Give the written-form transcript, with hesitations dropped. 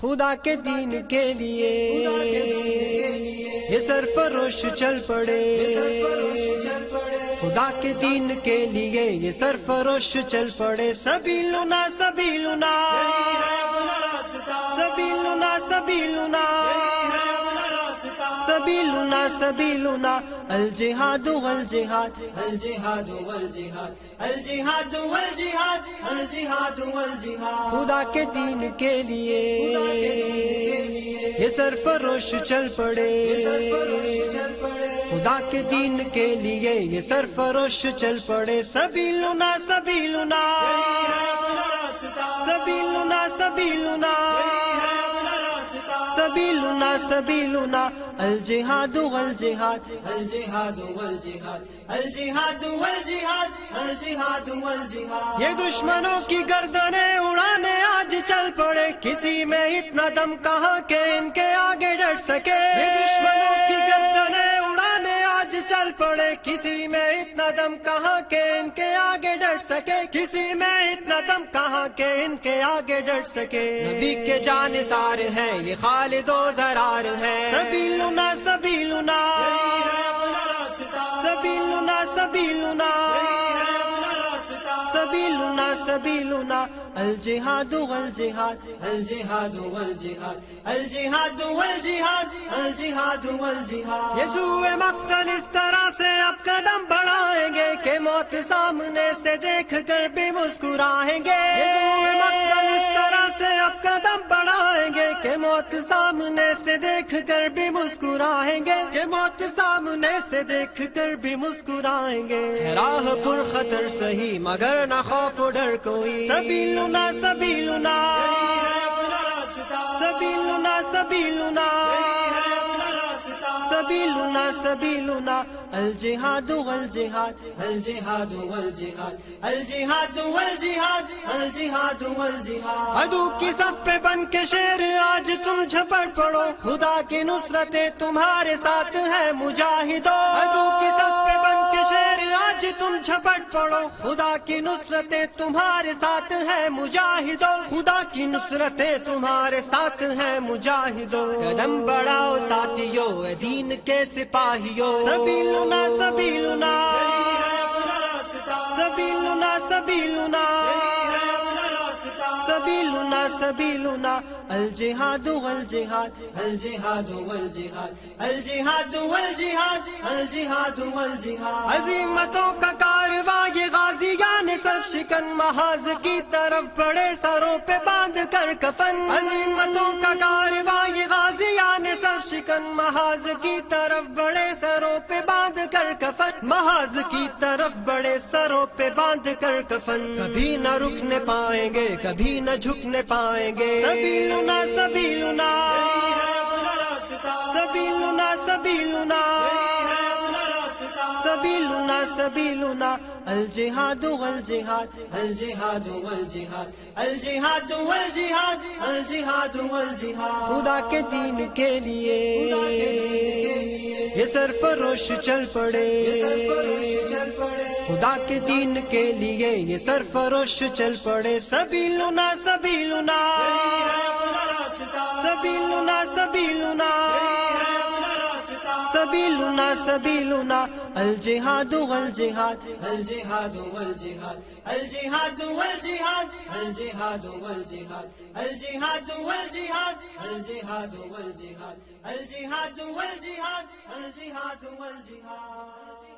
خدا کے دین کے لیے یہ سرفروش چل پڑے، خدا کے دین کے لیے یہ سرفروش چل پڑے۔ سبیلنا سبیلنا سبیلنا سبیلنا سبیلنا سبیلنا الجہاد والجہاد الجہاد والجہاد الجہاد والجہاد الجہاد والجہاد۔ خدا کے دین کے لیے یہ سرفروش چل پڑے، خدا کے دین کے لیے یہ سرفروش چل پڑے۔ سبیلنا سبیلنا سبیلنا سبیلنا سبیلنا سبیلنا الجہاد والجہاد الجہاد والجہاد الجہاد والجہاد الجہاد والجہاد۔ یہ دشمنوں کی گردنیں اڑانے آج چل پڑے، کسی میں اتنا دم کہاں کہ ان کے آگے ڈٹ سکے۔ یہ دشمنوں کی گردنیں اڑانے آج چل پڑے، کسی میں اتنا دم کہاں کہ ان کے آگے ڈٹ سکے، کسی میں اتنا دم کہاں کہ ان کے آگے ڈٹ سکے۔ نبی کے جانثار ہیں یہ خالد و زرار ہے۔ سبیلنا سبیلنا سبیلنا سبیلنا سبیلنا سبیلنا الجہاد والجہاد الجہاد والجہاد الجہاد والجہاد الجہاد والجہاد۔ یسوع مقتل اس طرح سے اب قدم بڑھائیں گے کہ موت سامنے سے دیکھ کر بھی مسکرائیں گے۔ یسوع مقتل اس طرح سے اب قدم بڑھائیں گے کہ موت سامنے سے دیکھ کر بھی مسکرائیں گے، کہ موت سامنے سے دیکھ کر بھی مسکرائیں گے۔ راہ پر خطر سہی مگر نہ خوف و ڈر کوئی۔ سبیلنا سبیلنا سبیلنا سبیلنا سبیلنا سبیلنا الجہاد والجہاد الجہاد والجہاد الجہاد والجہاد الجہاد والجہاد۔ عدو کی صف پہ بن کے شیر آج تم جھپٹ پڑو، خدا کی نصرتیں تمہارے ساتھ ہے مجاہدو۔ عدو کی صف پہ بن کے شیر آج تم جھپٹ پڑو، خدا کی نصرتیں تمہارے ساتھ ہے مجاہدو، خدا کی نصرتیں تمہارے ساتھ ہے مجاہدو۔ قدم بڑھاؤ ساتھیو اے دین کے سپاہیو۔ سبیلنا سبیلنا سبیلنا سبیلنا سبیلنا سبیلنا الجہاد والجہاد الجہاد والجہاد الجہاد والجہاد الجہاد والجہاد۔ عظیمتوں کا کارواں یہ غازیان صف شکن محاذ کی طرف بڑے سروں پہ باندھ کر کفن۔ عظیمتوں کا کارواں یہ غازیان صف شکن محاذ کی طرف بڑے سروں پہ باندھ کر کفن، محاذ کی طرف بڑے سروں پہ باندھ کر کفن۔ کبھی نہ رکنے پائیں گے کبھی نہ جھکنے پائیں گے۔ سبیلنا سبیلنا سبیلنا سبیلنا سبیلنا سبیلنا الجہاد والجہاد الجہاد والجہاد الجہاد والجہاد الجہاد والجہاد۔ خدا کے دین کے لیے یہ سرفروش چل پڑے، خدا کے دین کے لیے یہ سرفروش چل پڑے۔ سبیلنا سبیلنا سبیلنا سبیلنا سبیلنا سبیلنا الجہاد والجہاد الجہاد والجہاد الجہاد والجہاد الجہاد والجہاد الجہاد والجہاد الجہاد والجہاد الجہاد والجہاد الجہاد والجہاد۔